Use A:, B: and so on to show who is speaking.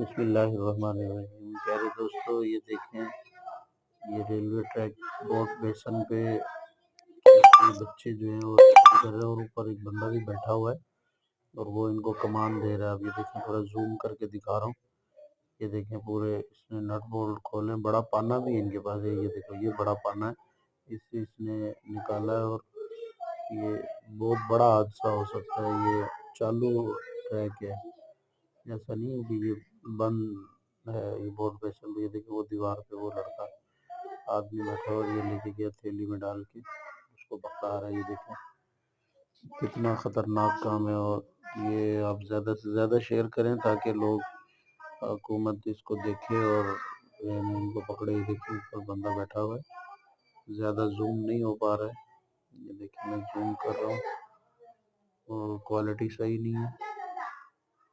A: बिस्मिल्लाहिर्रहमानिर्रहीम। प्यारे दोस्तों, ये देखें, ये रेलवे ट्रैक बोट बेसन पे ये बच्चे जो हैं वो कर रहे हैं और ऊपर एक बंदा भी बैठा हुआ है और वो इनको कमान दे रहा है। अब ये देखें, थोड़ा जूम करके दिखा रहा हूँ। ये देखें, पूरे इसने नट बोल्ट खोले, बड़ा पाना भी इनके पास है। ये देखो, ये बड़ा पाना है, इससे इसने निकाला है और ये बहुत बड़ा हादसा हो सकता है। ये चालू ट्रैक है, ऐसा नहीं है कि ये बंद है। ये बोट बेसन पे ये देखिए, वो दीवार पे वो लड़का आदमी बैठा और ये लेके गया थैली में डाल के, उसको पकड़ा रहा है। ये देखें, कितना खतरनाक काम है। और ये आप ज़्यादा से ज़्यादा शेयर करें ताकि लोग, हुकूमत इसको देखे और इनको पकड़े। ये देखिए, ऊपर बंदा बैठा हुआ है, ज़्यादा जूम नहीं हो पा रहा है। ये देखिए, मैं जूम कर रहा हूँ और क्वालिटी सही नहीं है।